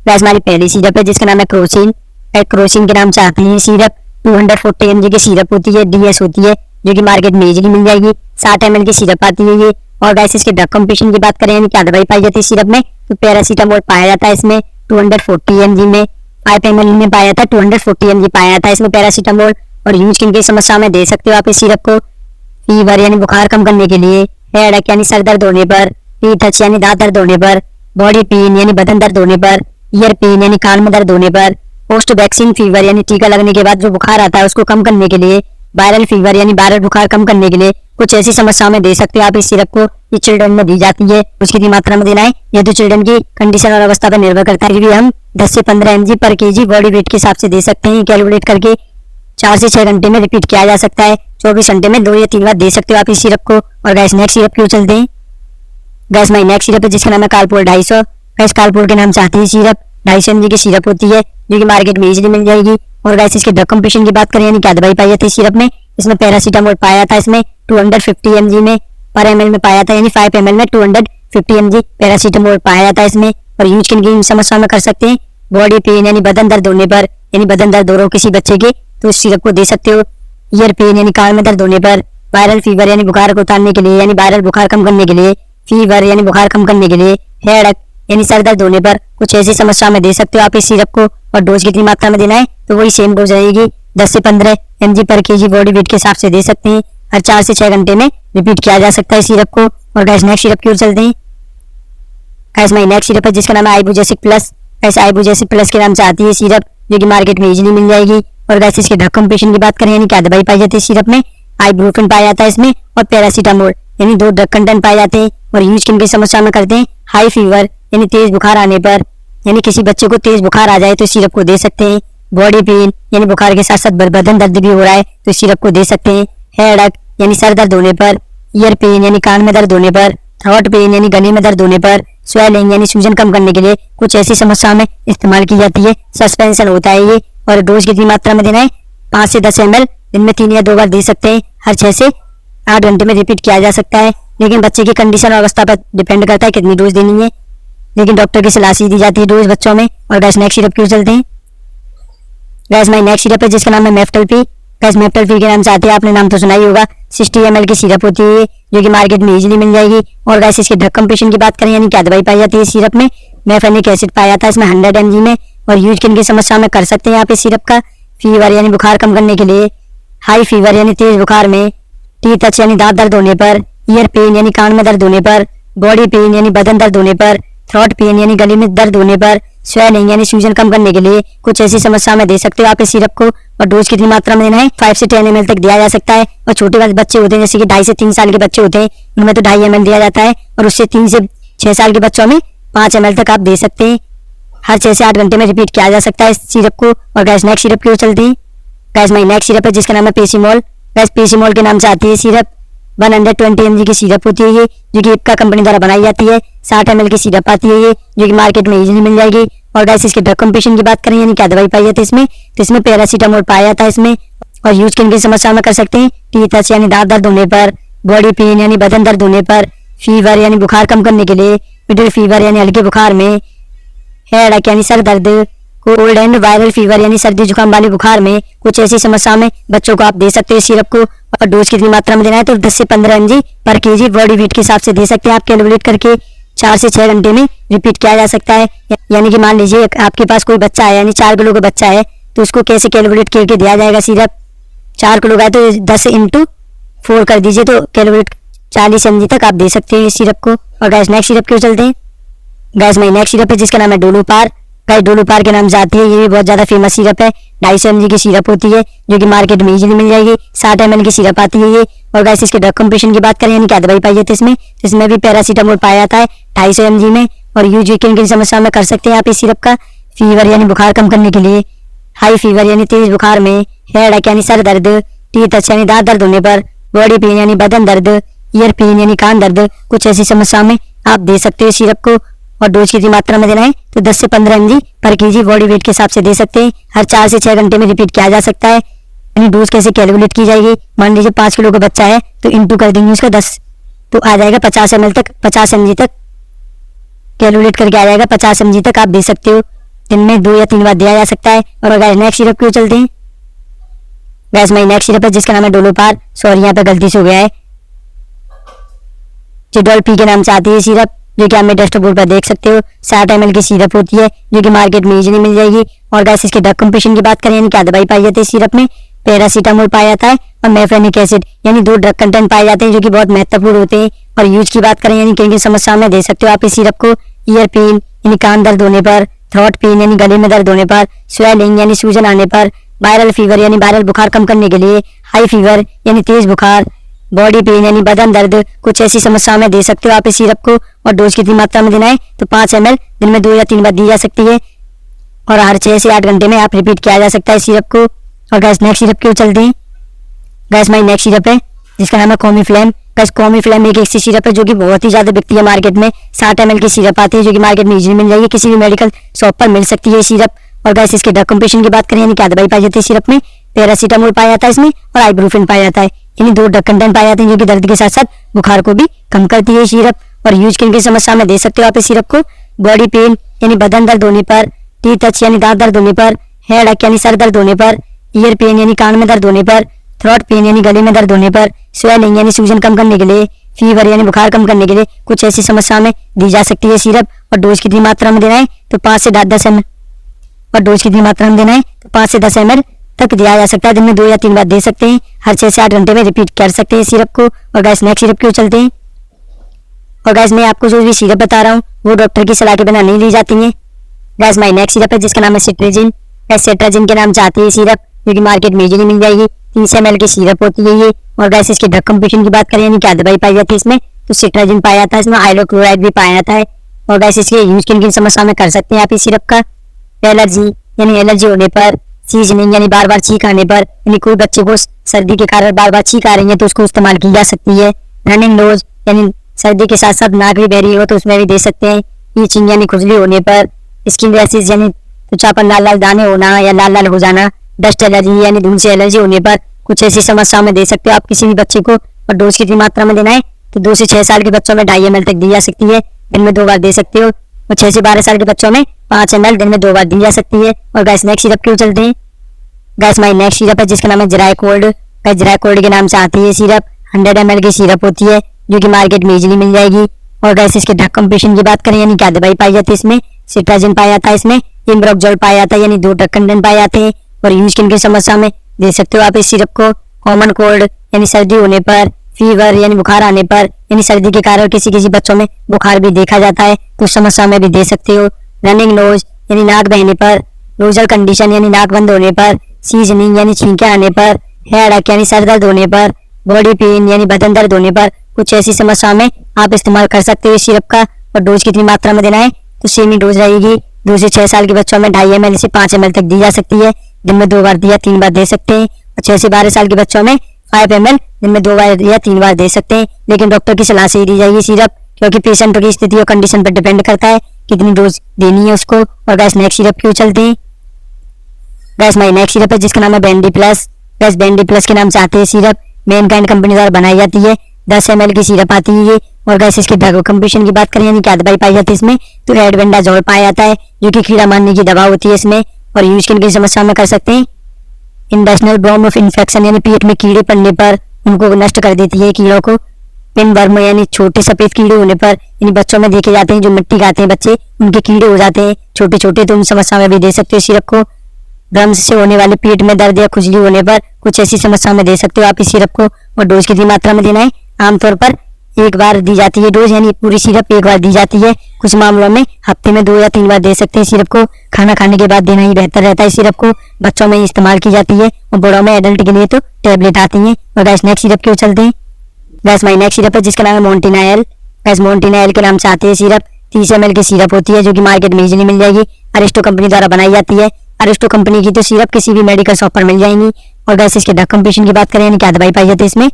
Guys हमारी पहली syrup है जिसका नाम है क्रोसिन। क्रोसिन के नाम से आती है सिरप। 240 mg की सिरप होती है, डीएस होती है, जो कि मार्केट में इजीली मिल जाएगी। 60 ml की सिरप आती है ये। और गाइस इसके ड्रग कंपटीशन की बात करें यानी क्या दवाई पाई जाती है सिरप में, तो पैरासीटामोल पाया जाता है इसमें 240 mg में। 5 ml में पाया जाता है, 240 mg पाया जाता है इसमें पैरासीटामोल। और यूज किन की समस्या में दे सकते हो आप इस सिरप को? फीवर यानी बुखार कम करने के लिए, हेडेक यानी सर दर्द होने पर, टीथ यानी दांत दर्द होने पर, बॉडी पेन यानी बदन दर्द होने पर, ईयर पेन यानी कान में दर्द होने पर, पोस्ट वैक्सीन फीवर यानी टीका लगने के बाद जो बुखार आता है उसको कम करने के लिए, वायरल फीवर यानी वायरल बुखार कम करने के लिए कुछ ऐसी समस्याओं में दे सकते हो आप इस सिरप को। ये चिल्ड्रन में दी जाती है। उसकी कितनी मात्रा में देना है ये तो चिल्ड्रन की कंडीशन और अवस्था पर निर्भर करता है। फिर भी हम 10 से 15 mg पर केजी बॉडी वेट के हिसाब से दे सकते हैं। कैलकुलेट करके 4 से 6 घंटे में रिपीट किया जा सकता है। 24 घंटे में 2 या 3 बार दे सकते हो आप इस सिरप को। और गैस नेक्स्ट सिरप क्यों चलते हैं? गैस माई नेक्स्ट सिरप है जिसका नाम है कालपोल 250। गैस कालपोल के नाम से आती है सिरप। 250 mg की सिरप होती है जो कि मार्केट में इजीली मिल जाएगी। और गैस इसके ड्रग कंपटीशन की बात करें यानी क्या दवाई पाई जाती है सिरप में, इसमें पैरासीटामोल पाया जाता है इसमें 250 mg में। पर ml में पाया जाता है यानी 5 ml में 250 mg पैरासीटामोल पाया जाता है इसमें। और यूज किन की समस्या में कर सकते हैं? बॉडी पेन यानी बदन दर्द होने पर, यानी बदन दर्द हो रहा हो किसी बच्चे के तो इस सिरप को दे सकते हो। ईयर पेन यानी कान में दर्द होने पर, वायरल फीवर यानी बुखार को उतारने के लिए यानी वायरल बुखार कम करने के लिए, फीवर यानी बुखार कम करने के लिए, हेडेक यानी सर दर्द होने पर कुछ ऐसी समस्या में दे सकते हो आप इस सिरप को। और डोज कितनी मात्रा में देना है तो वही सेम डोज रहेगी, 10 से 15 mg पर केजी बॉडी वेट के हिसाब से दे सकते हैं। हर 4 से 6 घंटे में रिपीट किया जा सकता है इस सिरप को। और गैस नेक्स्ट सिरप की ओर चलते हैं। गैस माई नेक्स्ट सिरप है जिसका नाम है Ibugesic plus. Gas Ibugesic plus के नाम से आती है सिरप जो कि मार्केट में इजीली मिल जाएगी। और गैस इसके ड्रग कंपटीशन की बात करें यानी क्या दवाई पाई जाती है सिरप में, आइब्रूफिन पाया जाता है इसमें और पैरासीटामोल यानी 2 ड्रग कंटेंट पाए जाते हैं। और यूज किन की समस्या में करते हैं? हाई फीवर यानी तेज बुखार आने पर, यानी किसी बच्चे को तेज बुखार आ जाए तो इस सिरप को दे सकते हैं। बॉडी पेन यानी बुखार के साथ साथ बदन दर्द भी हो रहा है तो इस सिरप को दे सकते हैं। हेडेक यानी सर दर्द होने पर, ईयर पेन यानी कान में दर्द होने पर, थ्रोट पेन यानी गले में दर्द होने पर, स्वेलिंग यानी सूजन कम करने के लिए कुछ ऐसी समस्या में इस्तेमाल की जाती है। सस्पेंशन होता है ये। और डोज कितनी मात्रा में देना है? 5 से 10 ml दिन में 3 या 2 बार दे सकते हैं। हर 6 से 8 घंटे में रिपीट किया जा सकता है। लेकिन बच्चे की कंडीशन और अवस्था पर डिपेंड करता है कितनी डोज देनी है, लेकिन डॉक्टर की सलाह से दी जाती है डोज बच्चों में। और गैस नेक्स्ट सिरप क्यों चलते हैं? गैस माई नेक्स्ट सिरप है जिसका नाम है मेफ्टल-पी। गैस मेफ्टल-पी के नाम से आती है, आपने नाम तो सुना ही होगा। 60 ml की सिरप होती है जो कि मार्केट में इजीली मिल जाएगी। और गैस इसके ड्रग कंपटीशन की बात करें यानी क्या दवाई पाई जाती है इस सिरप में, मेफेनिक एसिड पाया जाता है इसमें 100 mg में। और यूज किन की समस्या में कर सकते हैं आप इस सिरप का? फीवर यानी बुखार कम करने के लिए, हाई फीवर यानी तेज बुखार में, टीथ यानी दांत दर्द होने पर, ईयर पेन यानी कान में दर्द होने पर, बॉडी पेन यानी बदन दर्द होने पर, थ्रोट पेन यानी गले में दर्द होने पर, स्वेलिंग यानी सूजन कम करने के लिए कुछ ऐसी समस्या में दे सकते हो आप इस सिरप को। और डोज कितनी मात्रा में देना है? 5 से 10 ml तक दिया जा सकता है। और छोटे वाले बच्चे होते हैं जैसे कि 2.5 से 3 साल के बच्चे होते हैं उनमें तो 2.5 ml दिया जाता है। और उससे 3 से 6 साल के बच्चों में 5 ml तक आप दे सकते हैं। हर 6 से 8 घंटे में रिपीट किया जा सकता है इस सिरप को। और गैस नेक्स्ट सिरप की ओर चलते हैं। गैस माई नेक्स्ट सिरप है जिसका नाम है पेसीमोल। गैस पेसीमोल के नाम से आती है सिरप। 120 mg की सिरप होती है ये जो कि इप्का कंपनी द्वारा बनाई जाती है। 60 ml की सिरप आती है ये जो कि मार्केट में इजीली मिल जाएगी। और गैस इसके ड्रग कंपटीशन की बात करें यानी क्या दवाई पाई जाती है इसमें, तो इसमें पैरासीटामोल पाया जाता है इसमें। और यूज किन की समस्या में कर सकते हैं? टीथ यानी दांत दर्द होने पर, बॉडी पेन यानी बदन दर्द होने पर, फीवर यानी बुखार कम करने के लिए, मिडिल फीवर यानी हल्के बुखार में, हेडेक यानी सर दर्द, कोल्ड एंड वायरल फीवर यानी सर्दी जुकाम वाले बुखार में कुछ ऐसी समस्या में बच्चों को आप दे सकते हैं इस सिरप को। और डोज कितनी मात्रा में देना है तो 10 से 15 mg पर केजी बॉडी वेट के हिसाब से दे सकते हैं आप कैलकुलेट करके। 4 से 6 घंटे में रिपीट किया जा सकता है। यानी कि मान लीजिए आपके पास कोई बच्चा है यानी 4 किलो का बच्चा है तो उसको कैसे कैलकुलेट करके दिया जाएगा सिरप? 4 किलो का है तो 10 × 4 कर दीजिए तो कैलकुलेट 40 mg तक आप दे सकते हैं इस सिरप को। और गैस नेक्स्ट सिरप क्यों चलते हैं? गैस माई नेक्स्ट सिरप है जिसका नाम है डोलोपार। गैस डोलोपार के नाम से आती है, ये भी बहुत ज्यादा फेमस सिरप है। 250 mg की सिरप होती है जो कि मार्केट में इजीली मिल जाएगी। 60 ml की सिरप आती है ये। और गैस इसके ड्रग कंपटीशन की बात करें यानी क्या दवाई पाई जाती है इसमें, इसमें भी पैरासीटामोल पाया जाता है 250 mg में। और यूज किन समस्या में कर सकते हैं आप इस सिरप का? फीवर यानी बुखार कम करने के लिए, हाई फीवर यानी तेज बुखार में, हेडेक यानी सर दर्द, टीथ यानी दांत दर्द होने पर, बॉडी पेन यानी बदन दर्द, ईयर पेन यानी कान दर्द, कुछ ऐसी समस्या में आप दे सकते हो सिरप को। और डोज कितनी मात्रा में देना है तो 10 से 15 mg पर केजी बॉडी वेट के हिसाब से दे सकते हैं। हर 4 से 6 घंटे में रिपीट किया जा सकता है। यानी डोज कैसे कैलकुलेट की जाएगी? मान लीजिए 5 किलो का बच्चा है तो इंटू कर देंगे उसका 10 तो आ जाएगा 50 ml तक, 50 mg तक कैलकुलेट करके आ जाएगा 50 mg तक आप दे सकते हो। दिन में 2 या 3 बार दिया जा सकता है। और गाइस नेक्स्ट सिरप क्यों चलते हैं। गाइस माई नेक्स्ट सिरप है जिसका नाम है डोलोपार, सॉरी यहाँ पे गलती से हो गया है, चिडोल पी के नाम से आती है सिरप, जो कि आप मेरे डैशबोर्ड पर देख सकते हो। 60 ml की सिरप होती है जो कि मार्केट में इजीली मिल जाएगी। और गाइस इसके ड्रग कंपोजिशन की बात करें यानी क्या दवाई पाई जाती है सिरप में, पैरासीटामोल पाया जाता है और मेफ्रेनिक एसिड यानी 2 ड्रग कंटेंट पाए जाते हैं जो कि बहुत महत्वपूर्ण होते हैं। और यूज की बात करें यानी किन किन समस्याओं में दे सकते हो आप इस सिरप को। ईयर पेन यानी कान दर्द होने पर, थ्रोट पेन यानी गले में दर्द होने पर, स्वेलिंग यानी सूजन आने पर, वायरल फीवर यानी वायरल बुखार कम करने के लिए, हाई फीवर यानी तेज बुखार, बॉडी पेन यानी बदन दर्द, कुछ ऐसी समस्याओं में दे सकते हो आप इस सिरप को। और डोज कितनी मात्रा में देना है तो 5 ml दिन में 2 या 3 बार दी जा सकती है और हर 6 से 8 घंटे में आप रिपीट किया जा सकता है सिरप को। और गैस नेक्स्ट सिरप क्यों चलते हैं। गैस माई नेक्स्ट सिरप है जिसका नाम है कॉमीफ्लैम। गैस कॉमीफ्लैम एक ऐसी सिरप है जो कि बहुत ही ज्यादा बिकती है मार्केट में। 60 ml की सिरप आती है जो कि मार्केट में इजीली मिल जाएगी, किसी भी मेडिकल शॉप पर मिल सकती है सिरप। और गैस इसके ड्रग कंपोजिशन की बात करें यानी क्या दवाई पाई जाती है सिरप में, पैरासीटामोल पाया जाता है इसमें और आइब्रूफिन पाया जाता है, यानी 2 ड्रग कंटेंट पाए जाते हैं जो कि दर्द के साथ साथ बुखार को भी कम करती है सिरप। और यूज किन की समस्या में दे सकते हो आप इस सिरप को। बॉडी पेन यानी बदन दर्द होने पर, टीथ टच यानी दांत दर्द होने पर, हेड अक यानी सर दर्द होने पर, ईयर पेन यानी कान में दर्द होने पर, थ्रोट पेन यानी गले में दर्द होने पर, स्वेलिंग यानी सूजन कम करने के लिए, फीवर यानी बुखार कम करने के लिए, कुछ ऐसी समस्या में दी जा सकती है सिरप। और डोज कितनी मात्रा में देना है तो 5 से 10 ml और डोज कितनी मात्रा में देना है तो 5 से 10 ml तक दिया जा सकता है, दिन में 2 या 3 बार दे सकते हैं, हर 6 से 8 घंटे में रिपीट कर सकते हैं सिरप को। और गैस नेक्स्ट सिरप क्यों चलते हैं। और गैस मैं आपको जो भी सिरप बता रहा हूँ वो डॉक्टर की सलाह के बिना नहीं ली जाती है। गैस माई नेक्स्ट सिरप है जिसका नाम है सिट्राजिन। गैस सिट्राजिन के नाम से आती है सिरप जो कि मार्केट में इजीली मिल जाएगी। 30 ml की सिरप होती है ये। और गैस इसके ड्रग कंपोजिशन की बात करें यानी क्या दवाई पाई जाती है इसमें तो सिट्राजिन पाया जाता है, इसमें हाइड्रोक्लोराइड भी पाया जाता है। और गैस इसके यूज किन किन समस्या में कर सकते हैं आप इस सिरप का। एलर्जी यानी एलर्जी होने पर, सीजनिंग यानी बार बार छींक आने पर, यानी कोई बच्चे को सर्दी के कारण बार बार छींक आ रही है तो उसको इस्तेमाल की जा सकती है। रनिंग नोज यानी सर्दी के साथ साथ नाक भी बह रही हो तो उसमें भी दे सकते हैं। ईचिंग यानी खुजली होने पर, स्किन रैशेज यानी त्वचा पर लाल लाल दाने होना या लाल लाल हो जाना, डस्ट एलर्जी यानी धूल से एलर्जी होने पर, कुछ ऐसी समस्या में दे सकते हो आप किसी भी बच्चे को। और डोज कितनी मात्रा में देना है तो 2 से 6 साल के बच्चों में 2.5 ml तक दी जा सकती है, दिन में 2 बार दे सकते हो। और 6 से 12 साल के बच्चों में 5 ml दिन में 2 बार दी जा सकती है। और गैस नेक्स्ट सिरप क्यों चलते हैं। गैस माई नेक्स्ट सिरप है जिसका नाम है जराइकोल्ड। गैस जराइकोल्ड के नाम से आती है सिरप, 100 ml की सिरप होती है जो कि मार्केट में इजीली मिल जाएगी। और गैस इसके ड्रग कंपोजिशन की बात करें यानी क्या दवाई पाई जाती है इसमें, सिट्राजिन पाया जाता है इसमें, इम्ब्रोक्सोल पाया जाता है यानी 2 ड्रग कंटेंट पाए जाते हैं। और यूज किन की समस्या में दे सकते हो आप इस सिरप को। कॉमन कोल्ड यानी सर्दी होने पर, फीवर यानी बुखार आने पर, यानी सर्दी के कारण किसी किसी बच्चों में बुखार भी देखा जाता है तो उस समस्या में भी दे सकते हो। रनिंग नोज यानी नाक बहने पर, नोजल कंडीशन यानी नाक बंद होने पर, सीजनिंग यानी छींके आने पर, हेड अक यानी सर दर्द होने पर, बॉडी पेन यानी बदन दर्द होने पर, कुछ ऐसी समस्या में आप इस्तेमाल कर सकते हो इस सिरप का। और डोज कितनी मात्रा में देना है तो सेम ही डोज रहेगी, 2 से 6 साल के बच्चों में 2.5 ml से 5 ml तक दी जा सकती है, दिन में 2 बार या 3 बार दे सकते हैं। और 6 से 12 साल के बच्चों में 5 ml दिन में 2 बार या 3 बार दे सकते हैं, लेकिन डॉक्टर की सलाह से ही दी जाएगी सिरप, क्योंकि पेशेंट की स्थिति और कंडीशन पर डिपेंड करता है कितनी डोज देनी है उसको। और गैस नेक्स्ट सिरप क्यों चलते हैं। गैस माई नेक्स्ट सिरप है जिसका नाम है बेंडी प्लस। गैस बेंडी प्लस के नाम से आते हैं सिरप, मैनकाइंड कंपनी द्वारा बनाई जाती है, 10 ml की सिरप आती है ये। और गैस इसके ड्रग कंपोजिशन की बात करें यानी क्या दवाई पाई जाती है इसमें तो एल्बेंडाजोल पाया जाता है जो कि कीड़ा मारने की दवा होती है इसमें। और यूज किन की समस्या में कर सकते हैं, इंडस्ट्रियल ब्रोम ऑफ इन्फेक्शन यानी पेट में कीड़े पड़ने पर उनको नष्ट कर देती है कीड़ों को। पिन वर्म यानी छोटे सफेद कीड़े होने पर, यानी बच्चों में देखे जाते हैं जो मिट्टी खाते हैं बच्चे उनके कीड़े हो जाते हैं छोटे छोटे, तो उन समस्या में भी दे सकते हो सिरप को। ड्रम्स से होने वाले पेट में दर्द या खुजली होने पर कुछ ऐसी समस्या में दे सकते हो आप इस सिरप को। और डोज कितनी मात्रा में देना है, आमतौर पर 1 बार दी जाती है डोज, यानी पूरी सिरप 1 बार दी जाती है। कुछ मामलों में हफ्ते में 2 या 3 बार दे सकते हैं सिरप को। खाना खाने के बाद देना ही बेहतर रहता है सिरप को, बच्चों में इस्तेमाल की जाती है और बड़ों में एडल्ट के लिए तो टैबलेट आती है। और गैस नेक्स्ट सिरप क्यों चलते हैं। गैस माई नेक्स्ट सिरप है जिसका नाम है मोन्टिनायल। गैस मोन्टिनायल के नाम से आती है सिरप, 30 ml की सिरप होती है जो कि मार्केट में इजीली मिल जाएगी, अरिस्टो कंपनी द्वारा बनाई जाती है। अरिस्टो कंपनी की तो सिरप किसी भी मेडिकल शॉप पर मिल जाएंगी। और गैस इसके ड्रग कंपोजिशन की बात करें यानी क्या दवाई पाई जाती है इसमें,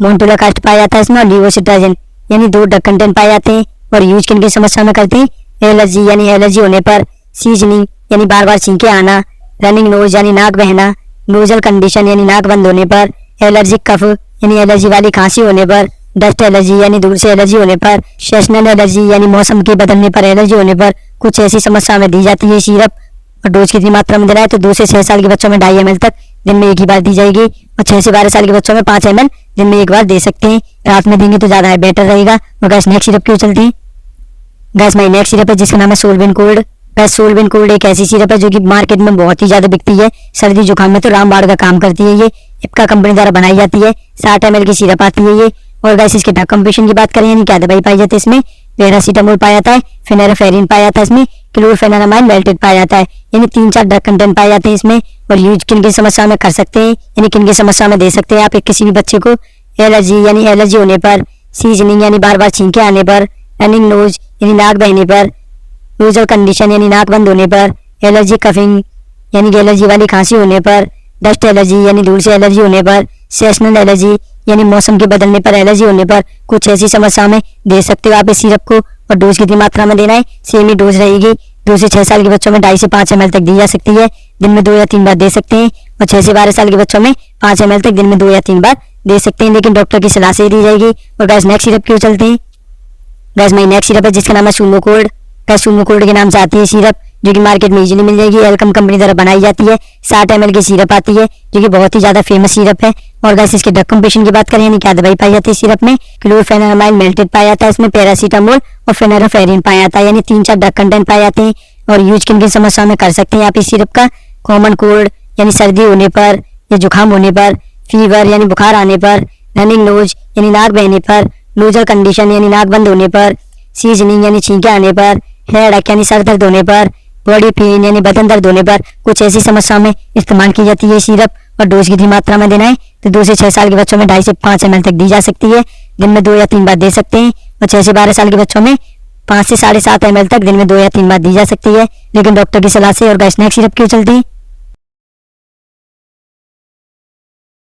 मोन्टुलाकास्ट पाया जाता है इसमें और लीवोसिट्राजिन यानी 2 ड्रग कंटेंट पाए जाते हैं। और यूज किन की समस्या में करते हैं, एलर्जी यानी एलर्जी होने पर, सीजनिंग यानी बार बार छींके आना, रनिंग नोज यानी नाक बहना, नोजल कंडीशन यानी नाक बंद होने पर, एलर्जिक कफ यानी एलर्जी वाली खांसी होने पर, डस्ट एलर्जी यानी धूल से एलर्जी होने पर, सेशनल एलर्जी यानी मौसम के बदलने पर एलर्जी होने पर, कुछ ऐसी समस्या में दी जाती है सिरप। और डोज कितनी मात्रा में देना है तो 2 से 6 साल के बच्चों में 2.5 ml तक दिन में एक ही बार दी जाएगी, और 6 से 12 साल के बच्चों में 5 ml दिन में एक बार दे सकते हैं। रात में देंगे तो ज़्यादा बेटर रहेगा। और गैस नेक्स्ट सिरप क्यों चलती है, गैस माई नेक्स्ट सिरप है जिसका नाम है सोलविन कोल्ड। गैस सोलविन कोल्ड एक ऐसी सिरप है जो कि मार्केट में बहुत ही ज़्यादा बिकती है। सर्दी जुकाम में तो रामबाण का काम करती है। ये इप्का कंपनी द्वारा बनाई जाती है। 60 ml की सिरप आती है ये। और गैस इसके ड्रग कंपोजिशन की बात करें यानी क्या दवाई पाई जाती है इसमें, पैरासीटामोल पाया जाता है, फेनोराफेरिन पाया जाता है इसमें, क्लोरफेनामाइन मेल्टेड पाया जाता है। यानी 3-4 ड्रग कंटेंट पाए जाते हैं इसमें। और यूज किन की समस्या में कर सकते हैं, यानी किन की समस्या में दे सकते हैं आप किसी भी बच्चे को, एलर्जी यानी एलर्जी होने पर, सीजनिंग यानी बार बार छींके आने पर, रनिंग नोज यानी नाक बहने पर, नोजल कंडीशन यानी नाक बंद होने पर, एलर्जी कफिंग यानी एलर्जी वाली खांसी होने पर, डस्ट एलर्जी यानी धूल से एलर्जी होने पर, सेशनल एलर्जी यानी मौसम के बदलने पर एलर्जी होने पर, कुछ ऐसी समस्या में दे सकते हो आप इस सिरप को। और डोज कितनी मात्रा में देना है, सेम ही डोज रहेगी। 2 से 6 साल के बच्चों में 2.5 से 5 ml तक दी जा सकती है, दिन में 2 या 3 बार दे सकते हैं। और 6 से 12 साल के बच्चों में 5 ml तक दिन में 2 या 3 बार दे सकते हैं, लेकिन डॉक्टर की सलाह से ही दी जाएगी। और गैस नेक्स्ट सिरप क्यों चलते हैं, गैस माई नेक्स्ट सिरप है जिसका नाम है Sumo cold. Gas Sumo cold के नाम से आती है सिरप, जो कि मार्केट में इजीली मिल जाएगी। एल्कम कंपनी द्वारा बनाई जाती है। 60 ml की सिरप आती है जो कि बहुत ही ज्यादा फेमस सिरप है। और गैस इसके ड्रग कंपोजिशन की बात करें यानी क्या दवाई पाई जाती है सिरप में, क्लोरफेनामाइन मेल्टेड पाया जाता है इसमें, पैरासीटामोल और फेनोराफेरिन पाया जाता है। यानी 3-4 ड्रग कंटेंट पाए जाते हैं। और यूज किन की समस्या में कर सकते हैं आप इस सिरप का, कॉमन कोल्ड यानी सर्दी होने पर या जुकाम होने पर, फीवर यानी बुखार आने पर, रनिंग नोज यानी नाक बहने पर, नोजल कंडीशन यानी नाक बंद होने पर, सीजनिंग यानी छींके आने पर, हेडेक यानी सर दर्द होने पर, बॉडी पेन यानी बदन दर्द होने पर, कुछ ऐसी समस्या में इस्तेमाल की जाती है सिरप। और डोज कितनी मात्रा में देना है तो 2 से 6 साल के बच्चों में 2.5 से 5 ml तक दी जा सकती है, दिन में 2 या 3 बार दे सकते हैं। और 6 से 12 साल के बच्चों में 5 से 7.5 ml तक दिन में 2 या 3 बार दी जा सकती है, लेकिन डॉक्टर की सलाह से। और गैस नेक्स्ट सिरप क्यों चलती है,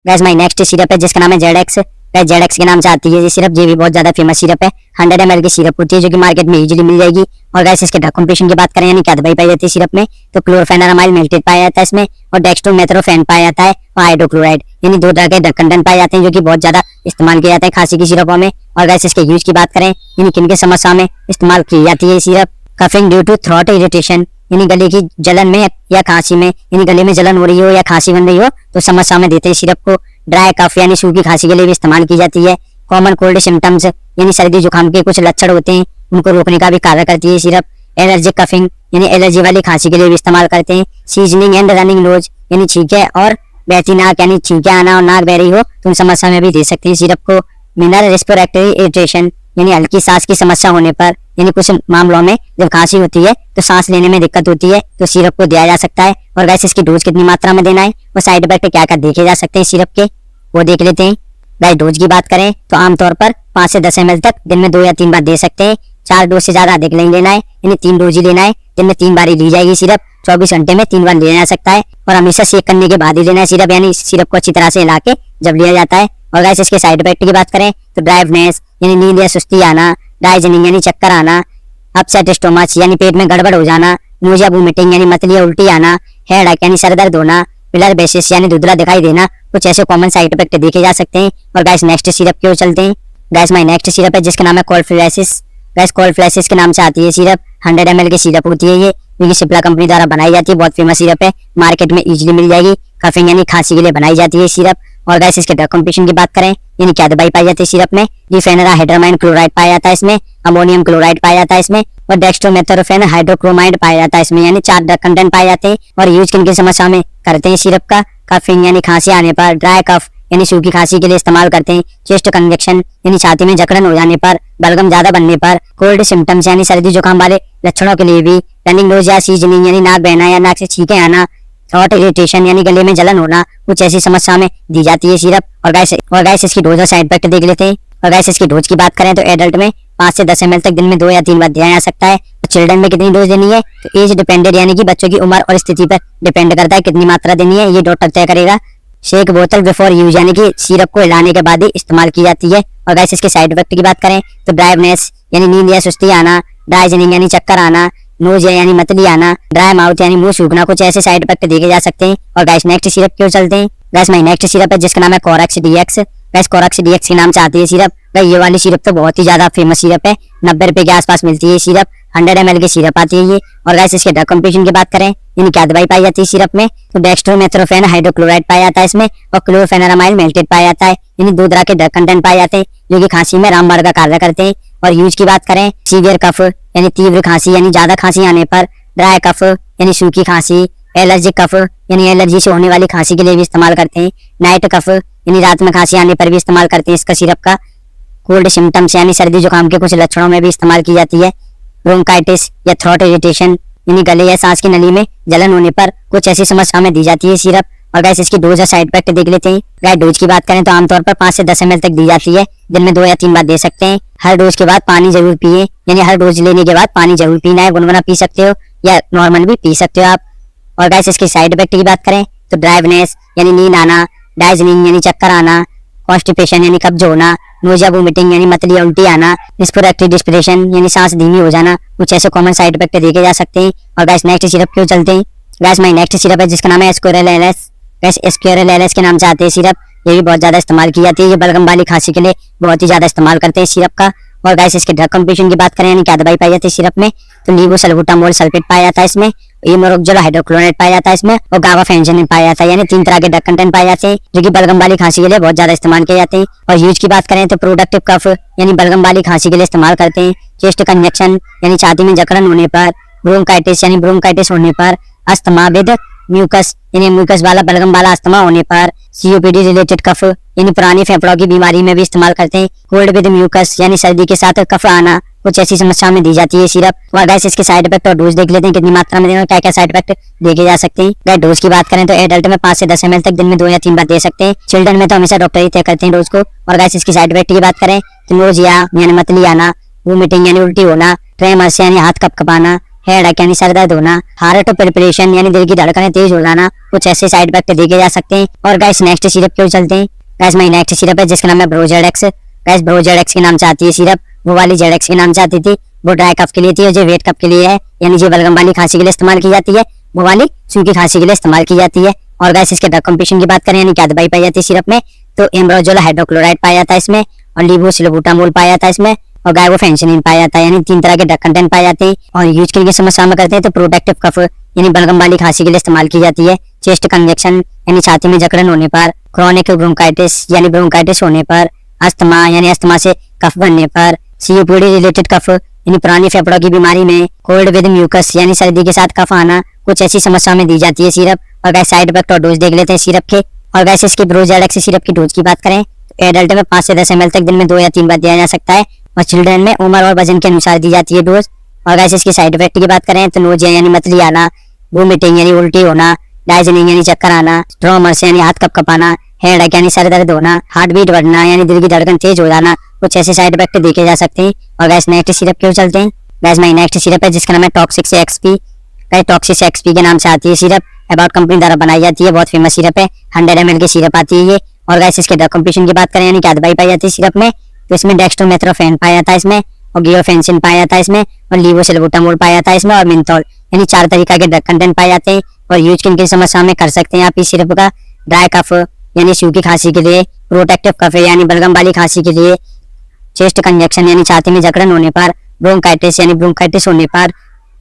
गैस माई नेक्स्ट सिरप है जिसका नाम है जेडेक्स। जेडेक्स के नाम से आती है ये सिरप, ये भी बहुत ज्यादा फेमस सिरप है। 100 ml की सिरप होती है जो कि मार्केट में इजीली मिल जाएगी। और गैस इसके ड्रग कंपोजिशन की बात करें यानी क्या दवाई पाई जाती है सिरप में, तो क्लोरफेनामाइन मेल्टेड पाया जाता है इसमें, और डेक्स्ट्रोमेथोफेन पाया जाता है, और हाइड्रोक्लोराइड यानी 2 तरह के ड्रग कंटेंट पाए जाते हैं जो कि बहुत ज्यादा इस्तेमाल किया जाता है खांसी की सिरपों में। और गैस इसके यूज की बात करें यानी किन के समस्या में इस्तेमाल की जाती है syrup, coughing due to throat irritation यानी गले की जलन में या खांसी में, यानी गले में जलन हो रही हो या खांसी बन रही हो तो समस्या में देते हैं सिरप को। ड्राई कफ यानी सूखी खांसी के लिए भी इस्तेमाल की जाती है। कॉमन कोल्ड सिम्टम्स यानी सर्दी जुकाम के कुछ लक्षण होते हैं उनको रोकने का भी कार्य करती है सिरप। एलर्जिक कफिंग यानी एलर्जी वाली खांसी के लिए भी इस्तेमाल करते हैं। सीजनिंग एंड रनिंग नोज यानी छींके और बहती नाक यानी छींके आना और नाक बह रही हो तो उन समस्या में भी दे सकते हैं सिरप को। मिनरल रेस्पिरेटरी इरिटेशन यानी हल्की सांस की समस्या होने पर, यानी कुछ मामलों में जब खांसी होती है तो सांस लेने में दिक्कत होती है तो सिरप को दिया जा सकता है। और वैसे इसकी डोज कितनी मात्रा में देना है और साइड इफेक्ट क्या क्या देखे जा सकते हैं सिरप के वो देख लेते हैं। गाइस डोज की बात करें तो आमतौर पर 5 से 10 ml तक दिन में 2 या 3 बार दे सकते हैं। 4 डोज से ज्यादा अधिक नहीं लेना है, यानी 3 डोज ही लेना है। दिन में 3 बार ही ली जाएगी सिरप। 24 घंटे में 3 बार लिया जा सकता है और हमेशा शेक करने के बाद ही लेना है सिरप, यानी सिरप को अच्छी तरह से हिला के जब लिया जाता है। और गाइस इसके साइड इफेक्ट की बात करें तो ड्राइवनेस यानी नींद या सुस्ती आना, डाइजेनिंग यानी चक्कर आना, अपसेट स्टोमच यानी पेट में गड़बड़ हो जाना, नोजिया वोमिटिंग यानी मतली या उल्टी आना, हेडेक यानी सर दर्द होना, पिलर बेसिस यानी धुंधला दिखाई देना, कुछ ऐसे कॉमन साइड इफेक्ट देखे जा सकते हैं। और गाइस नेक्स्ट सिरप की ओर चलते हैं। गाइस माय नेक्स्ट सिरप है जिसका नाम है कोल्फ्लेसिस। गाइस कोल्फ्लेसिस के नाम से आती है सिरप। 100 ml की सिरप होती है ये सिप्ला कंपनी द्वारा बनाई जाती है। बहुत फेमस सिरप है, मार्केट में इजीली मिल जाएगी। कफिंग यानी खांसी के लिए बनाई जाती है सिरप। और गाइस इसके ड्रग कंपोजिशन की बात करें यानी क्या दवाई पाई जाती है सिरप में, डिफेनराहाइड्रामाइन क्लोराइड पाया जाता है इसमें, अमोनियम क्लोराइड पाया जाता है इसमें और डेक्स्ट्रोमेथोफेन हाइड्रोक्रोमाइड पाया जाता है इसमें, यानी 4 ड्रग कंटेंट पाए जाते हैं। और यूज किन की समस्या में करते हैं सिरप का, कफिंग यानी खांसी आने पर, ड्राई कफ यानी सूखी खांसी के लिए इस्तेमाल करते हैं, चेस्ट कंजेक्शन यानी छाती में जकड़न हो जाने पर, बलगम ज्यादा बनने पर, कोल्ड सिम्टम्स यानी सर्दी जुकाम वाले लक्षणों के लिए भी, रनिंग नोज या सीजनिंग यानी नाक बहना या नाक से छींके आना, थ्रोट इरिटेशन यानी गले में जलन होना, कुछ ऐसी समस्या में दी जाती है सिरप। और गाइस इसकी डोज और साइड इफेक्ट देख लेते हैं। और गाइस इसकी डोज की बात करें तो एडल्ट में 5 से 10 ml तक दिन में 2 या 3 बार दिया जा सकता है। और चिल्ड्रन में कितनी डोज देनी है तो एज डिपेंडेड यानी कि बच्चों की उम्र और स्थिति पर डिपेंड करता है कितनी मात्रा देनी है, ये डॉक्टर तय करेगा। शेक बोतल बिफोर यूज यानी कि सिरप को हिलाने के बाद ही इस्तेमाल की जाती है। और गाइस इसके साइड इफेक्ट की बात करें तो ड्राइवनेस यानी नींद या सुस्ती आना, ड्राइजनिंग यानी चक्कर आना, नोज यानी मतली आना, ड्राई माउथ यानी मुंह सूखना, कुछ ऐसे साइड इफेक्ट देखे जा सकते हैं। और गाइस नेक्स्ट सिरप क्यों चलते हैं। गाइस माय नेक्स्ट सिरप है जिसका नाम है Corex DX. Guys Corex DX के नाम से आती है सिरप। गाइस ये वाली सिरप तो बहुत ही ज्यादा फेमस सिरप है, 90 रुपए के आसपास मिलती है सिरप। 100 ml की सिरप आती है ये। और गाइस इसके ड्रग कंपोजिशन की बात करें यानी क्या दवाई पाई जाती है सिरप में, तो डेक्स्ट्रोमेथोर्फेन हाइड्रोक्लोराइड पाया जाता है इसमें, और क्लोरफेनामाइड मेल्टेड पाया जाता है। यानी 2 तरह के ड्रग कंटेंट पाए जाते हैं जो कि खांसी में रामबाण का कार्य करते हैं। और यूज की बात करें सीवियर कफ यानी तीव्र खांसी यानी ज्यादा खांसी आने पर, ड्राई कफ यानी सूखी खांसी, एलर्जिक कफ यानी एलर्जी से होने वाली खांसी के लिए भी इस्तेमाल करते हैं, नाइट कफ यानी रात में खांसी आने पर भी इस्तेमाल करते हैं इसका सिरप का, कोल्ड सिम्टम्स यानी सर्दी जुकाम के कुछ लक्षणों में भी इस्तेमाल की जाती है, ब्रोंकाइटिस या थ्रोट इरिटेशन यानी गले या सांस की नली में जलन होने पर कुछ ऐसी समस्या में दी जाती है सिरप। और गैस इसकी डोज और साइड इफेक्ट देख लेते हैं। गैस डोज की बात करें तो आमतौर पर 5 से 10 ml तक दी जाती है, दिन में 2 या 3 बार दे सकते हैं। हर डोज के बाद पानी जरूर पिए, यानी हर डोज लेने के बाद पानी जरूर पीना है, गुनगुना पी सकते हो या नॉर्मल भी पी सकते हो आप। और गैस इसकी साइड इफेक्ट की बात करें तो ड्राइवनेस यानी नींद आना, डाइजनिंग यानी चक्कर आना, कॉन्स्टिपेशन यानी कब्ज होना, नोजिया वोमिटिंग यानी मतली या उल्टी आना, रेस्पिरेटरी डिस्पिरेशन यानी सांस धीमी हो जाना, कुछ ऐसे कॉमन साइड इफेक्ट देखे जा सकते हैं। और गैस नेक्स्ट सिरप क्यों चलते हैं। गैस माई नेक्स्ट सिरप है जिसका नाम है एस्क्यूरेल एलएस। गैस एस्क्यूरेल एलएस के नाम से आते हैं सिरप, ये भी बहुत ज्यादा इस्तेमाल की जाती है, ये बलगम वाली खांसी के लिए बहुत ही ज्यादा इस्तेमाल करते हैं सिरप का। और गैस इसके ड्रग कंपोजिशन की बात करें यानी क्या दवाई पाई जाती है सिरप में, तो लीवोसल्बुटामोल सल्फेट पाया जाता है इसमें, इमोरोक्जोल हाइड्रोक्लोराइड पाया जाता है इसमें, और गाबाफेंजिन पाया जाता है। यानी 3 तरह के ड्रग कंटेंट पाए जाते हैं जो कि बलगम वाली खांसी के लिए बहुत ज्यादा इस्तेमाल किए जाते हैं। और यूज की बात करें तो प्रोडक्टिव कफ यानी बलगम वाली खांसी के लिए इस्तेमाल करते हैं, चेस्ट कंजक्शन यानी छाती में जकड़न होने पर, ब्रोंकाइटिस यानी ब्रोंकाइटिस होने पर, अस्थमा विद म्यूकस यानी म्यूकस वाला बलगम वाला अस्थमा होने पर, सीओपीडी रिलेटेड कफ यानी पुरानी फेफड़ों की बीमारी में भी इस्तेमाल करते हैं, कोल्ड विद म्यूकस यानी सर्दी के साथ कफ आना, कुछ ऐसी समस्या में दी जाती है सिरप। और गैस इसके साइड इफेक्ट और डोज देख लेते हैं कितनी मात्रा में देना, क्या क्या साइड इफेक्ट देखे जा सकते हैं। गैस डोज की बात करें तो एडल्ट में 5 से 10 ml तक दिन में 2 या 3 बार दे सकते हैं, चिल्ड्रन में तो हमेशा डॉक्टर ही तय करते हैं डोज को। और गैस इसकी साइड इफेक्ट की बात करें तो नोजिया यानी मतली आना, वोमिटिंग यानी उल्टी होना, ट्रेमर्स यानी हाथ कपकपाना, हेडेक यानी सर दर्द होना, हार्ट पिल्पिरेशन यानी दिल की धड़कनें तेज हो जाना, कुछ ऐसे साइड इफेक्ट देखे जा सकते हैं। और गैस नेक्स्ट सिरप क्यों चलते हैं। गैस माई नेक्स्ट सिरप है जिसका नाम है ब्रोजेडेक्स। गैस ब्रोजेडेक्स के नाम से आती है सिरप, वो वाली जेडेक्स के नाम से आती थी, वो ड्राई कफ के लिए थी और जो वेट कफ के लिए है, यानी जो बलगम वाली खांसी के लिए इस्तेमाल की जाती है, वो वाली सूखी खांसी के लिए इस्तेमाल की जाती है। और गैस इसके ड्रग कंपोजिशन की बात करें यानी क्या दवाई पाई जाती है सिरप में, तो एम्ब्रोजोल हाइड्रोक्लोराइड पाया जाता है इसमें, और लीवोसिल्बुटामोल पाया जाता है इसमें, और गाइबोफेंसिनिन पाया जाता है। यानी 3 तरह के ड्रग कंटेंट पाए जाते हैं। और यूज के लिए समस्या में करते हैं तो प्रोटेक्टिव कफ यानी बलगम वाली खांसी के लिए इस्तेमाल की जाती है, चेस्ट कंजक्शन यानी छाती में जकड़न होने पर, क्रोनिक ब्रोंकाइटिस यानी ब्रोंकाइटिस होने पर, अस्थमा यानी अस्थमा से कफ बनने पर, सीओपीडी रिलेटेड कफ यानी पुरानी फेफड़ों की बीमारी में, कोल्ड विद म्यूकस यानी सर्दी के साथ कफ आना, कुछ ऐसी समस्या में दी जाती है सिरप। और गैस साइड इफेक्ट और डोज देख लेते हैं सिरप के। और गैस इसकी ब्रोजेडेक्स सिरप की डोज की बात करें तो एडल्ट में 5 से 10 ml तक दिन में 2 या 3 बार दिया जा सकता है, और चिल्ड्रन में उम्र और वजन के अनुसार दी जाती है डोज। और गैस इसकी साइड इफेक्ट की बात करें तो नोजिया यानी मतली आना, वोमिटिंग यानी उल्टी होना, डाइजनिंग यानी चक्कर आना, ट्रॉमर्स यानी हाथ कपकपाना, हेडेक यानी सर दर्द होना, हार्ट बीट बढ़ना यानी दिल की धड़कन तेज हो जाना, कुछ ऐसे साइड इफेक्ट देखे जा सकते हैं। और गैस नेक्स्ट सिरप क्यों चलते हैं। गैस माई नेक्स्ट सिरप है जिसका नाम है toxic XP. Gas toxic XP के नाम से आती है सिरप, अबाउट कंपनी द्वारा बनाई जाती है, बहुत फेमस सिरप है, 100 ml की सिरप आती है ये। और गैस इसके ड्रग कंपोजिशन की बात करें यानी क्या दवाई पाई जाती है सिरप में, तो इसमें डेक्स्ट्रोमेथोर्फेन पाया जाता है इसमें, और गियोफेंसिन पाया जाता है इसमें, और लीवोसिल्बुटामोल पाया जाता है इसमें, और मिंथोल यानी 4 तरीका के ड्रग कंटेंट पाए जाते हैं। और यूज किन किन समस्या में कर सकते हैं आप इस सिरप का, ड्राई कफ यानी सूखी खांसी के लिए, प्रोटेक्टिव कफ यानी बलगम वाली खांसी के लिए, चेस्ट कंजक्शन यानी छाती में जकड़न होने पर, ब्रोंकाइटिस यानी ब्रोंकाइटिस होने पर,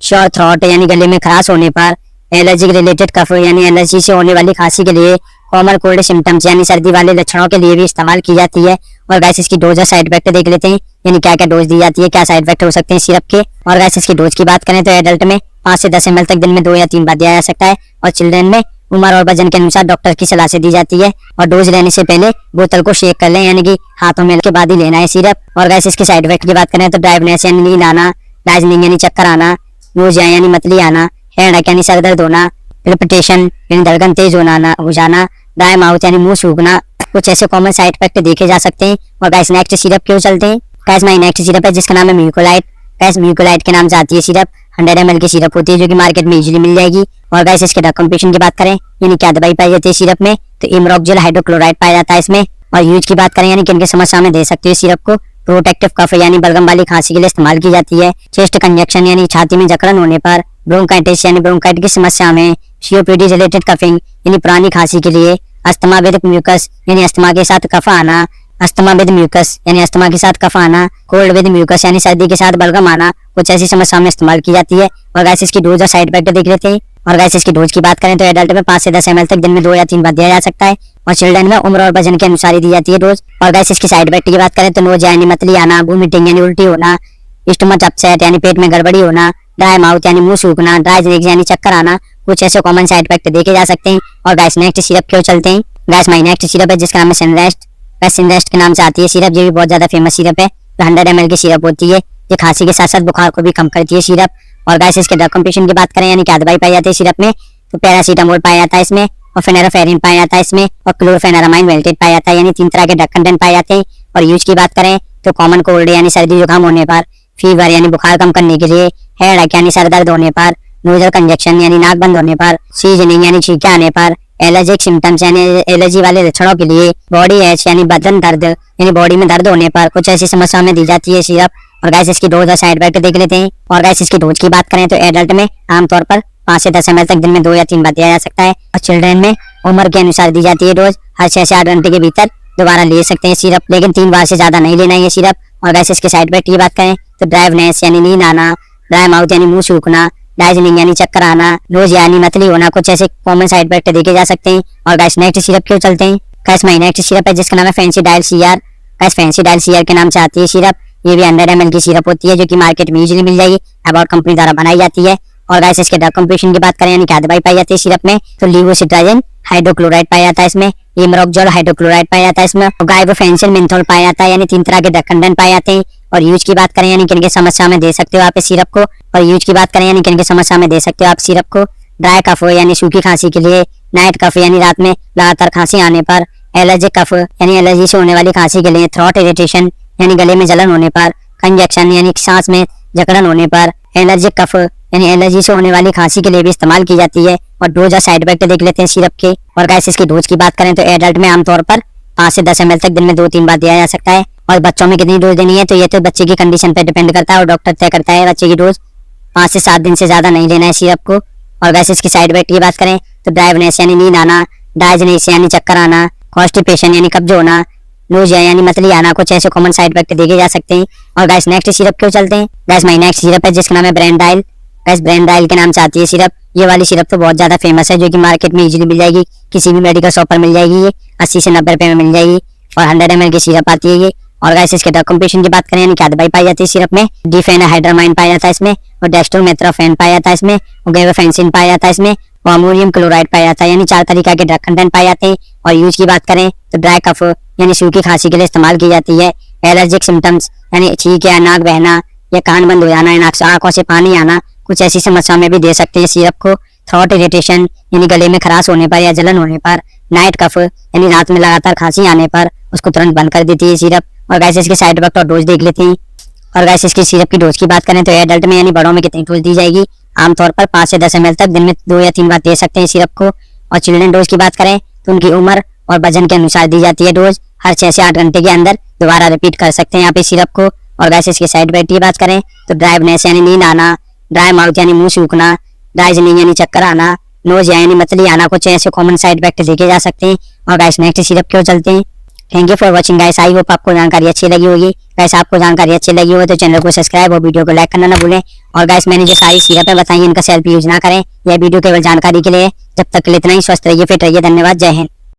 श्योर थ्रोट यानी गले में खराश होने पर, एलर्जिक रिलेटेड कफ यानी एलर्जी से होने वाली खांसी के लिए, कॉमन कोल्ड सिम्टम्स यानी सर्दी वाले लक्षणों के लिए भी इस्तेमाल की जाती है। और गैस इसकी डोज और साइड इफेक्ट देख लेते हैं, यानी क्या क्या डोज दी जाती है, क्या साइड इफेक्ट हो सकते हैं सिरप के। और गैस इसकी डोज की बात करें तो एडल्ट में 5 से 10 ml तक दिन में 2 या 3 बार दिया जा सकता है, और चिल्ड्रन में उम्र और वजन के अनुसार डॉक्टर की सलाह से दी जाती है। और डोज लेने से पहले बोतल को शेक कर लें, यानी कि हाथों में के बाद ही लेना है सिरप। और गैस इसके साइड इफेक्ट की बात करें तो ड्राइवनेस यानी नींद आना, डाइजनिंग यानी चक्कर आना, नोजिया यानी मतली आना, हेडेक यानी सर दर्द होना, पिल्पिटेशन यानी धड़कन तेज हो जाना, ड्राई माउथ यानी मुंह सूखना, कुछ ऐसे कॉमन साइड इफेक्ट देखे जा सकते हैं। और गैस नेक्स्ट सिरप क्यों चलते हैं। गैस माई नेक्स्ट सिरप है जिसका नाम है म्यूकोलाइट। गैस म्यूकोलाइट के नाम से आती है सिरप, 100 ml की सिरप होती है जो कि मार्केट में इजीली मिल जाएगी। और गैस इसके ड्रग कंपोजिशन की बात करें यानी क्या दवाई पाई जाती है सिरप में, तो इमरोक्जोल हाइड्रोक्लोराइड पाया जाता है इसमें। और यूज की बात करें यानी किन किन समस्या में दे सकते हैं सिरप को, प्रोटेक्टिव कफ यानी बलगम वाली खांसी के लिए इस्तेमाल की जाती है, चेस्ट कंजक्शन यानी छाती में जकड़न होने पर, ब्रोंकाइटिस यानी ब्रोंकाइट की समस्या में, सीओपीडी रिलेटेड कफिंग यानी पुरानी खांसी के लिए, अस्थमा विद म्यूकस यानी अस्थमा के साथ कफ आना, अस्थमा विद म्यूकस यानी अस्थमा के साथ कफ आना, कोल्ड विद म्यूकस यानी सर्दी के साथ बलगम आना, कुछ ऐसी समस्याओं में इस्तेमाल की जाती है। और गाइस इसकी डोज और साइड इफेक्ट देख लेते हैं। और गाइस इसकी डोज की बात करें तो एडल्ट में 5 से 10 ml तक दिन में 2 या 3 बार दिया जा सकता है, और चिल्ड्रन में उम्र और वजन के अनुसार ही दी जाती है डोज। और गाइस इसकी साइड इफेक्ट की बात करें तो नोज यानी मतली आना, वोमिटिंग यानी उल्टी होना, स्टमक अपसेट यानी पेट में गड़बड़ी होना, ड्राई माउथ यानी मुंह सूखना, ड्राई जिनेक्स यानी चक्कर आना, कुछ ऐसे कॉमन साइड इफेक्ट देखे जा सकते हैं। और गाइस नेक्स्ट सिरप क्यों चलते हैं। गाइस माई नेक्स्ट सिरप है जिसका नाम है सिनरेस्ट। गाइस सिनरेस्ट के नाम से आती है सिरप, ये भी बहुत ज्यादा फेमस सिरप है। 100 ml की सिरप होती है, ये खांसी के साथ साथ बुखार को भी कम करती है सिरप। और गाइस इसके ड्रग कंपोजिशन की बात करें यानी क्या दवाई पाई जाती है सिरप में, तो पैरासीटामोल पाया जाता है इसमें, और फेनोराफेरिन पाया जाता है इसमें, और क्लोरफेनारामाइन वेल्टेट पाया जाता है, यानी 3 तरह के ड्रग कंटेंट पाए जाते हैं। और यूज की बात करें तो कॉमन कोल्ड यानी सर्दी जुकाम होने पर, फीवर यानी बुखार कम करने के लिए, हेडेक यानी सर दर्द होने पर, नोजल कंजक्शन यानी नाक बंद होने पर, सीजनिंग यानी छींके आने पर, एलर्जिक सिम्टम्स यानी एलर्जी वाले लक्षणों के लिए, बॉडी एच यानी बदन दर्द यानी बॉडी में दर्द होने पर, कुछ ऐसी समस्याओं में दी जाती है सिरप। और गाइस इसकी डोज और साइड इफेक्ट देख लेते हैं। और गाइस इसकी डोज की बात करें तो एडल्ट में आमतौर पर 5 से 10 ml तक दिन में 2 या 3 बार दिया जा सकता है, और चिल्ड्रन में उम्र के अनुसार दी जाती है डोज। हर 6 से 8 घंटे के भीतर दोबारा ले सकते हैं सिरप, लेकिन 3 बार से ज्यादा नहीं लेना है ये सिरप। और गाइस इसके साइड इफेक्ट की बात करें तो ड्राइवनेस यानी नींद आना, ड्राई माउथ यानी मुंह सूखना, डाइजनिंग यानी चक्कर आना, नोज यानी मतली होना, कुछ ऐसे कॉमन साइड इफेक्ट देखे जा सकते हैं। और गाइस नेक्स्ट सिरप क्यों चलते हैं। गाइस माई नेक्स्ट सिरप है जिसका नाम है फैंसीडाइल सीआर। गाइस फैंसीडाइल सीआर के नाम से आती है सिरप, ये भी 100 ml की सिरप होती है जो कि मार्केट में इजीली मिल जाएगी, अबाउट कंपनी द्वारा बनाई जाती है। और गाइस इसके ड्रग कंपोजिशन की बात करें यानी क्या दवाई पाई जाती है सिरप में, तो लीवोसिट्राजिन हाइड्रोक्लोराइड पाया जाता है इसमें, इमरोक्जोल हाइड्रोक्लोराइड पाया जाता है इसमें, गाइबोफेंसिल मेंथोल पाया जाता है, यानी 3 तरह के ड्रग कंटेंट पाए जाते हैं। और यूज की बात करें यानी किन के समस्या में दे सकते हो आप इस सिरप को। और यूज की बात करें यानी किन के समस्या में दे सकते हो आप सिरप को। ड्राई कफ यानी सूखी खांसी के लिए, नाइट कफ यानी रात में लगातार खांसी आने पर, एलर्जिक कफ यानी एलर्जी से होने वाली खांसी के लिए, थ्रोट इरिटेशन यानी गले में जलन होने पर, कंजक्शन यानी सांस में जकड़न होने पर, एलर्जिक कफ यानी एलर्जी से होने वाली खांसी के लिए भी इस्तेमाल की जाती है। और डोज और साइड इफेक्ट देख लेते हैं सिरप के। और गाइस इसकी डोज की बात करें तो एडल्ट में आमतौर पर 5 से 10 ml तक दिन में 2-3 बार दिया जा सकता है, और बच्चों में कितनी डोज देनी है तो ये तो बच्चे की कंडीशन पर डिपेंड करता है और डॉक्टर तय करता है बच्चे की डोज। 5 से 7 दिन से ज्यादा नहीं लेना है सिरप को। और वैसे इसकी साइड इफेक्ट की बात करें तो ड्राइवनेस यानी नींद आना, डाइजनेस यानी चक्कर आना, कॉन्स्टिपेशन यानी कब्ज होना, नोजिया यानी मतली आना, कुछ ऐसे कॉमन साइड इफेक्ट देखे जा सकते हैं। और गाइस नेक्स्ट सिरप क्यों चलते हैं। गाइस माई नेक्स्ट सिरप है जिसका नाम है ब्रेंडाइल। गाइस ब्रेंडाइल के नाम से आती है सिरप, ये वाली सिरप तो बहुत ज्यादा फेमस है जो कि मार्केट में इजीली मिल जाएगी, किसी भी मेडिकल शॉप पर मिल जाएगी, ये 80 से 90 रुपए में मिल जाएगी, और 100 ml की सिरप आती है ये। और गाइस इसके ड्रग कंपोजिशन की बात करें यानी क्या दवाई पाई जाती है सिरप में, डिफेनाहाइड्रामाइन पाया जाता है इसमें, और डेस्टोमेट्रोफेन पाया जाता है इसमें, और गेबाफेंसिन पाया जाता है इसमें, और अमोनियम क्लोराइड पाया जाता है, यानी 4 तरीका के ड्रग कंटेंट पाए जाते हैं। और यूज की बात करें तो ड्राई कफ यानी सूखी खांसी के लिए इस्तेमाल की जाती है, एलर्जिक सिम्टम्स यानी छींक या नाक बहना या कान बंद हो जाना या आंखों से पानी आना, कुछ ऐसी समस्या में भी दे सकते हैं सिरप को। थ्रोट इरिटेशन यानी गले में खराश होने पर या जलन होने पर, नाइट कफ यानी रात में लगातार खांसी आने पर उसको तुरंत बंद कर देती है सिरप। और वैसे इसके साइड इफेक्ट और डोज देख लेते हैं। और वैसे इसकी सिरप की डोज की बात करें तो एडल्ट में यानी बड़ों में कितनी डोज दी जाएगी, आमतौर पर 5 से 10 ml तक दिन में 2 या 3 बार दे सकते हैं सिरप को। और चिल्ड्रन डोज की बात करें तो उनकी उम्र और वजन के अनुसार दी जाती है डोज, हर 6 से 8 घंटे के अंदर दोबारा रिपीट कर सकते हैं यहाँ पे सिरप को। और वैसे इसके साइड इफेक्ट की बात करें तो ड्राइवनेस यानी नींद आना, ड्राई माउथ यानी मुंह सूखना, डाइजनिंग यानी चक्कर आना, नोज यानी मतली आना, कुछ ऐसे कॉमन साइड इफेक्ट देखे जा सकते हैं। और गाइस नेक्स्ट सिरप क्यों चलते हैं। Thank you for watching guys, I hope आपको जानकारी अच्छी लगी होगी। गाइस आपको जानकारी अच्छी लगी हो तो चैनल को सब्सक्राइब और वीडियो को लाइक करना ना भूलें। और गाइस मैंने जो सारी सिरपें बताई इनका सेल्फ यूज ना करें, यह वीडियो केवल जानकारी के लिए। जब तक के लिए इतना ही, स्वस्थ रहिए, फिट रहिए, धन्यवाद, जय हिंद।